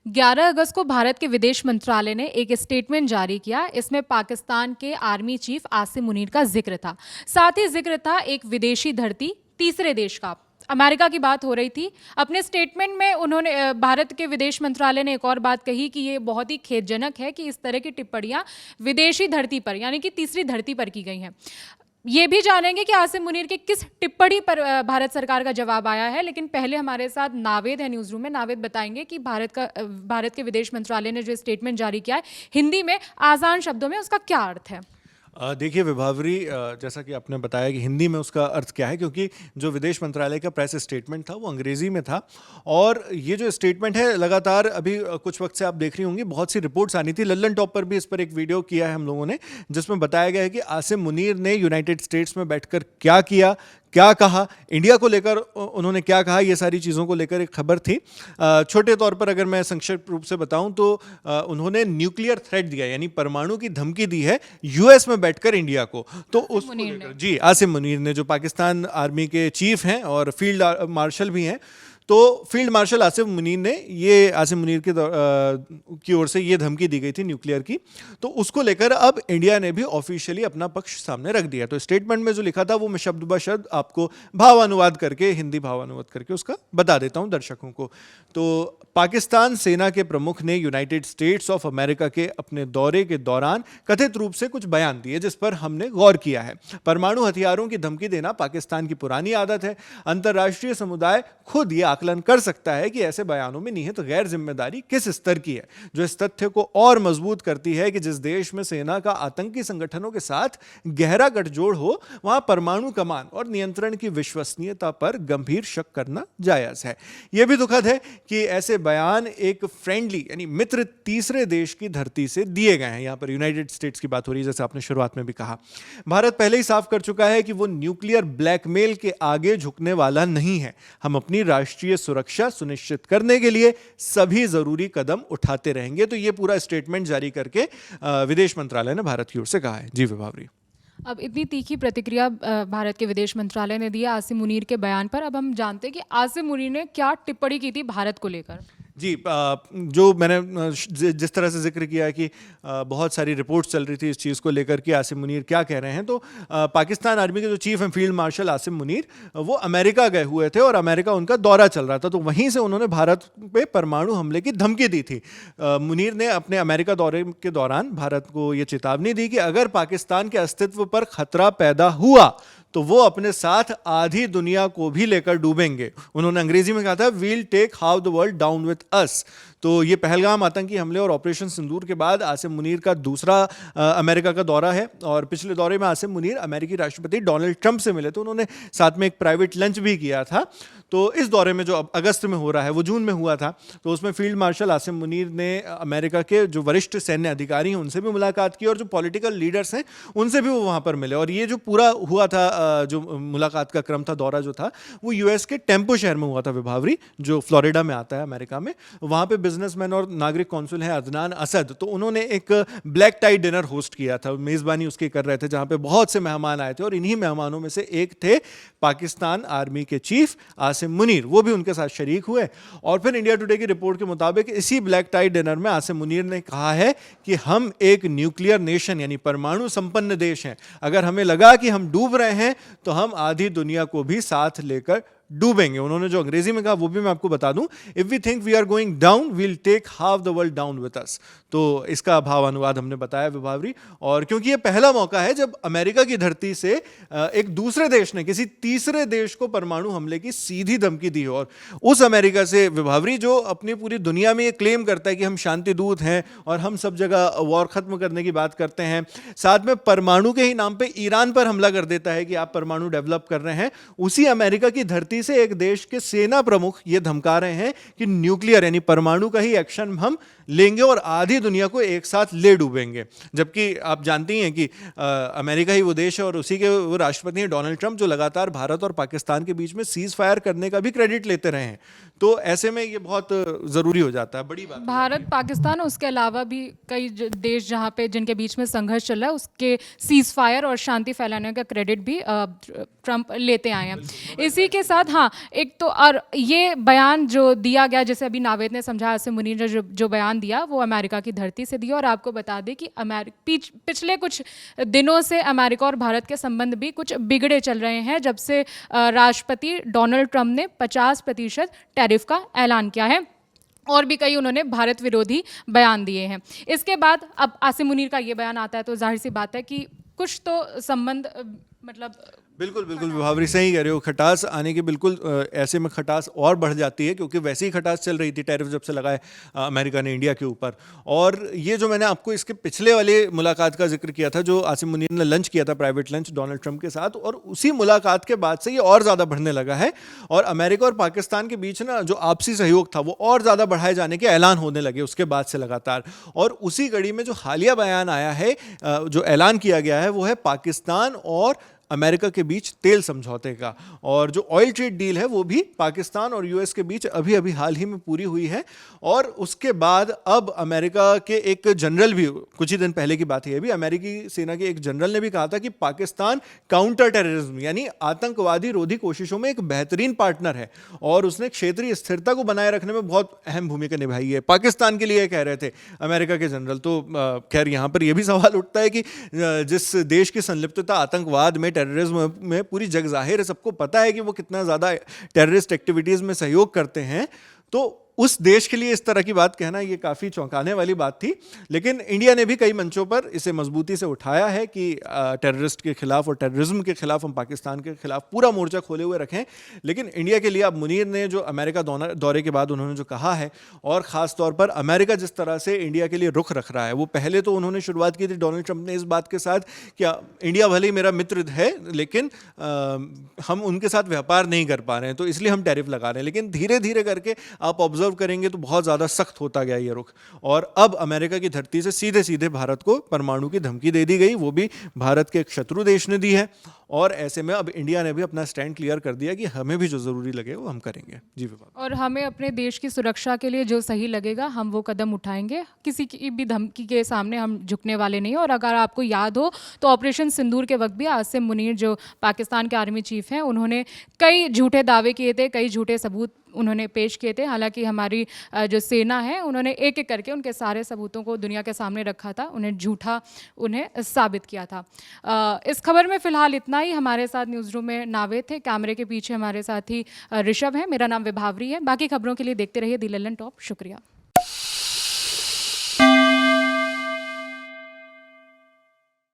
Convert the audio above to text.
11 अगस्त को भारत के विदेश मंत्रालय ने एक स्टेटमेंट जारी किया। इसमें पाकिस्तान के आर्मी चीफ आसिम मुनीर का जिक्र था। साथ ही जिक्र था एक विदेशी धरती, तीसरे देश का, अमेरिका की बात हो रही थी। अपने स्टेटमेंट में उन्होंने भारत के विदेश मंत्रालय ने एक और बात कही कि ये बहुत ही खेदजनक है कि इस तरह की टिप्पणियां विदेशी धरती पर यानी कि तीसरी धरती पर की गई हैं। ये भी जानेंगे कि आसिम मुनीर की किस टिप्पणी पर भारत सरकार का जवाब आया है, लेकिन पहले हमारे साथ नावेद है न्यूज़ रूम में। नावेद बताएंगे कि भारत के विदेश मंत्रालय ने जो स्टेटमेंट जारी किया है हिंदी में आसान शब्दों में, उसका क्या अर्थ है? देखिए विभावरी, जैसा कि आपने बताया कि हिंदी में उसका अर्थ क्या है, क्योंकि जो विदेश मंत्रालय का प्रेस स्टेटमेंट था वो अंग्रेजी में था। और ये जो स्टेटमेंट है लगातार अभी कुछ वक्त से आप देख रही होंगी बहुत सी रिपोर्ट्स आनी थी। लल्लन टॉप पर भी इस पर एक वीडियो किया है हम लोगों ने, जिसमें बताया गया है कि आसिम मुनीर ने यूनाइटेड स्टेट्स में बैठकर क्या किया, क्या कहा, इंडिया को लेकर उन्होंने क्या कहा, ये सारी चीज़ों को लेकर एक खबर थी। छोटे तौर पर अगर मैं संक्षिप्त रूप से बताऊं तो उन्होंने न्यूक्लियर थ्रेट दिया, यानी परमाणु की धमकी दी है यूएस में बैठकर इंडिया को। तो उसको लेकर जी आसिम मुनीर ने, जो पाकिस्तान आर्मी के चीफ हैं और फील्ड मार्शल भी हैं, तो फील्ड मार्शल आसिम मुनीर की ओर से ये धमकी दी गई थी न्यूक्लियर की। तो उसको लेकर अब इंडिया ने भी ऑफिशियली अपना पक्ष सामने रख दिया। तो स्टेटमेंट में जो लिखा था वो मैं शब्द ब शब्द आपको भावानुवाद करके, हिंदी भावानुवाद करके उसका बता देता हूं दर्शकों को। तो पाकिस्तान सेना के प्रमुख ने यूनाइटेड स्टेट्स ऑफ अमेरिका के अपने दौरे के दौरान कथित रूप से कुछ बयान दिए जिस पर हमने गौर किया है। परमाणु हथियारों की धमकी देना पाकिस्तान की पुरानी आदत है। अंतर्राष्ट्रीय समुदाय खुद यह आकलन कर सकता है कि ऐसे बयानों में निहित गैर जिम्मेदारी किस स्तर की है, जो इस तथ्य को और मजबूत करती है कि जिस देश में सेना का आतंकी संगठनों के साथ गहरा गठजोड़ हो, वहां परमाणु कमान और नियंत्रण की विश्वसनीयता पर गंभीर शक करना जायज है। यह भी दुखद है कि ऐसे बयान एक फ्रेंडली यानी मित्र तीसरे देश की धरती से दिए गए हैं। यहां पर यूनाइटेड स्टेट्स की बात हो रही है, जैसे आपने शुरुआत में भी कहा। भारत पहले ही साफ कर चुका है कि वो न्यूक्लियर ब्लैकमेल के आगे झुकने वाला नहीं है। हम अपनी राष्ट्रीय सुरक्षा सुनिश्चित करने के लिए सभी जरूरी कदम उठाते रहेंगे। तो ये पूरा स्टेटमेंट जारी करके विदेश मंत्रालय ने भारत की ओर से कहा है। जी विभावरी। अब इतनी तीखी प्रतिक्रिया भारत के विदेश मंत्रालय ने दी आसिम मुनीर के बयान पर। अब हम जानते हैं कि आसिम मुनीर ने क्या टिप्पणी की थी भारत को लेकर। जी, जो मैंने जिस तरह से जिक्र किया कि बहुत सारी रिपोर्ट्स चल रही थी इस चीज़ को लेकर कि आसिम मुनीर क्या कह रहे हैं, तो पाकिस्तान आर्मी के जो चीफ हैं फील्ड मार्शल आसिम मुनीर, वो अमेरिका गए हुए थे और अमेरिका उनका दौरा चल रहा था। तो वहीं से उन्होंने भारत पे परमाणु हमले की धमकी दी थी। मुनीर ने अपने अमेरिका दौरे के दौरान भारत को ये चेतावनी दी कि अगर पाकिस्तान के अस्तित्व पर खतरा पैदा हुआ तो वो अपने साथ आधी दुनिया को भी लेकर डूबेंगे। उन्होंने अंग्रेजी में कहा था, we'll take how the world down with us. तो ये पहलगाम आतंकी हमले और ऑपरेशन सिंदूर के बाद आसिम मुनीर का दूसरा अमेरिका का दौरा है। और पिछले दौरे में आसिम मुनीर अमेरिकी राष्ट्रपति डोनाल्ड ट्रंप से मिले थे। उन्होंने साथ में एक प्राइवेट लंच भी किया था। तो इस दौरे में जो अब अगस्त में हो रहा है वो जून में हुआ था, तो उसमें फील्ड मार्शल आसिम मुनीर ने अमेरिका के जो वरिष्ठ सैन्य अधिकारी हैं उनसे भी मुलाकात की और जो पॉलिटिकल लीडर्स हैं उनसे भी वो वहाँ पर मिले। और ये जो पूरा हुआ था, जो मुलाकात का क्रम था, दौरा जो था, वो यूएस के टेम्पो शहर में हुआ था विभावरी, जो फ्लोरिडा में आता है अमेरिका में। वहाँ पे बिजनेसमैन और नागरिक कौंसिल है अदनान असद, तो उन्होंने एक ब्लैक टाई डिनर होस्ट किया था, मेज़बानी उसकी कर रहे थे, जहाँ पे बहुत से मेहमान आए थे। और इन्हीं मेहमानों में से एक थे पाकिस्तान आर्मी के चीफ आसिम मुनीर, वो भी उनके साथ शरीक हुए। और फिर इंडिया टुडे की रिपोर्ट के मुताबिक इसी ब्लैक टाई डिनर में आसिम मुनीर ने कहा है कि हम एक न्यूक्लियर नेशन यानी परमाणु संपन्न देश हैं। अगर हमें लगा कि हम डूब रहे हैं तो हम आधी दुनिया को भी साथ लेकर डूबेंगे। उन्होंने जो अंग्रेजी में कहा वो भी मैं आपको बता दूं, if we think we are going down we'll take half the world down with us. तो इसका भावानुवाद हमने बताया विभावरी। और क्योंकि ये पहला मौका है जब अमेरिका की धरती से एक दूसरे देश ने किसी तीसरे देश को परमाणु हमले की सीधी धमकी दी हो, और उस अमेरिका से विभावरी जो अपनी पूरी दुनिया में ये क्लेम करता है कि हम शांति दूत हैं और हम सब जगह वॉर खत्म करने की बात करते हैं, साथ में परमाणु के ही नाम पे ईरान पर हमला कर देता है कि आप परमाणु डेवलप कर रहे हैं, उसी अमेरिका की धरती से एक देश के सेना प्रमुख ये धमका रहे हैं कि न्यूक्लियर यानी परमाणु का ही एक्शन हम लेंगे और आधी दुनिया को एक साथ ले डूबेंगे। जबकि आप जानती हैं कि अमेरिका ही वो देश है और उसी के वो राष्ट्रपति हैं डोनाल्ड ट्रंप, जो लगातार भारत और पाकिस्तान के बीच में सीज फायर करने का भी क्रेडिट लेते रहे हैं। तो ऐसे में ये बहुत ज़रूरी हो जाता है, बड़ी बात। भारत, पाकिस्तान, उसके अलावा भी कई देश जहाँ पे जिनके बीच में संघर्ष चल रहा है, उसके सीज फायर और शांति फैलाने का क्रेडिट भी ट्रंप लेते आए हैं। इसी के साथ साथ हाँ, एक तो और ये बयान जो दिया गया, जैसे अभी नावेद ने समझा, आसिम मुनीर ने जो बयान दिया वो अमेरिका की धरती से दिया। और आपको बता दें कि पिछले कुछ दिनों से अमेरिका और भारत के संबंध भी कुछ बिगड़े चल रहे हैं, जब से राष्ट्रपति डोनाल्ड ट्रंप ने 50% टैरिफ का ऐलान किया है। और भी कई उन्होंने भारत विरोधी बयान दिए हैं। इसके बाद अब आसिम मुनीर का ये बयान आता है, तो जाहिर सी बात है कि कुछ तो संबंध मतलब बिल्कुल बिल्कुल विभावरी, सही कह रहे हो। खटास आने की बिल्कुल ऐसे में खटास और बढ़ जाती है, क्योंकि वैसे ही खटास चल रही थी टैरिफ जब से लगाए अमेरिका ने इंडिया के ऊपर। और ये जो मैंने आपको इसके पिछले वाले मुलाकात का जिक्र किया था, जो आसिम मुनीर ने लंच किया था, प्राइवेट लंच डोनाल्ड ट्रंप के साथ, और उसी मुलाकात के बाद से ये और ज़्यादा बढ़ने लगा है। और अमेरिका और पाकिस्तान के बीच ना जो आपसी सहयोग था वो और ज़्यादा बढ़ाए जाने के ऐलान होने लगे उसके बाद से लगातार। और उसी कड़ी में जो हालिया बयान आया है, जो ऐलान किया गया है, वो है पाकिस्तान और अमेरिका के बीच तेल समझौते का। और जो ऑयल ट्रेड डील है वो भी पाकिस्तान और यूएस के बीच अभी अभी हाल ही में पूरी हुई है। और उसके बाद अब अमेरिका के एक जनरल भी, कुछ ही दिन पहले की बात है ये भी, अमेरिकी सेना के एक जनरल ने भी कहा था कि पाकिस्तान काउंटर टेररिज्म यानी आतंकवादी रोधी कोशिशों में एक बेहतरीन पार्टनर है, और उसने क्षेत्रीय स्थिरता को बनाए रखने में बहुत अहम भूमिका निभाई है पाकिस्तान के लिए, कह रहे थे अमेरिका के जनरल। तो खैर यहाँ पर यह भी सवाल उठता है कि जिस देश की संलिप्तता आतंकवाद में, टेररिज्म में पूरी जग जाहिर है, सबको पता है कि वो कितना ज़्यादा टेररिस्ट एक्टिविटीज़ में सहयोग करते हैं, तो उस देश के लिए इस तरह की बात कहना ये काफ़ी चौंकाने वाली बात थी। लेकिन इंडिया ने भी कई मंचों पर इसे मजबूती से उठाया है कि टेररिस्ट के खिलाफ और टेररिज्म के खिलाफ हम पाकिस्तान के खिलाफ पूरा मोर्चा खोले हुए रखें। लेकिन इंडिया के लिए अब मुनीर ने जो अमेरिका दौरे के बाद उन्होंने जो कहा है, और ख़ास तौर पर अमेरिका जिस तरह से इंडिया के लिए रुख रख रहा है, वो पहले तो उन्होंने शुरुआत की थी डोनाल्ड ट्रंप ने इस बात के साथ कि इंडिया भले ही मेरा मित्र है, लेकिन हम उनके साथ व्यापार नहीं कर पा रहे हैं, तो इसलिए हम टैरिफ लगा रहे हैं। लेकिन धीरे धीरे करके आप ऑब्जर्व करेंगे तो बहुत ज़्यादा सख्त होता गया ये रुख, और अब अमेरिका की धरती से सीधे सीधे भारत को परमाणु की धमकी दे दी गई, वो भी भारत के एक शत्रु देश ने दी है। और ऐसे में अब इंडिया ने भी अपना स्टैंड क्लियर कर दिया कि हमें भी जो ज़रूरी लगे वो हम करेंगे। जी विभाग, और हमें अपने देश की सुरक्षा के लिए जो सही लगेगा हम वो कदम उठाएंगे, किसी की भी धमकी के सामने हम झुकने वाले नहीं। और अगर आपको याद हो तो ऑपरेशन सिंदूर के वक्त भी आसिम मुनीर जो पाकिस्तान के आर्मी चीफ हैं, उन्होंने कई झूठे दावे किए थे, कई झूठे सबूत उन्होंने पेश किए थे। हालांकि हमारी जो सेना है उन्होंने एक एक करके उनके सारे सबूतों को दुनिया के सामने रखा था, उन्हें झूठा उन्हें साबित किया था। इस खबर में फ़िलहाल इतना ही। हमारे साथ न्यूज़ रूम में नावेद थे, कैमरे के पीछे हमारे साथ ही ऋषभ है, मेरा नाम विभावरी है। बाकी खबरों के लिए देखते रहिए दी लल्लन टॉप। शुक्रिया।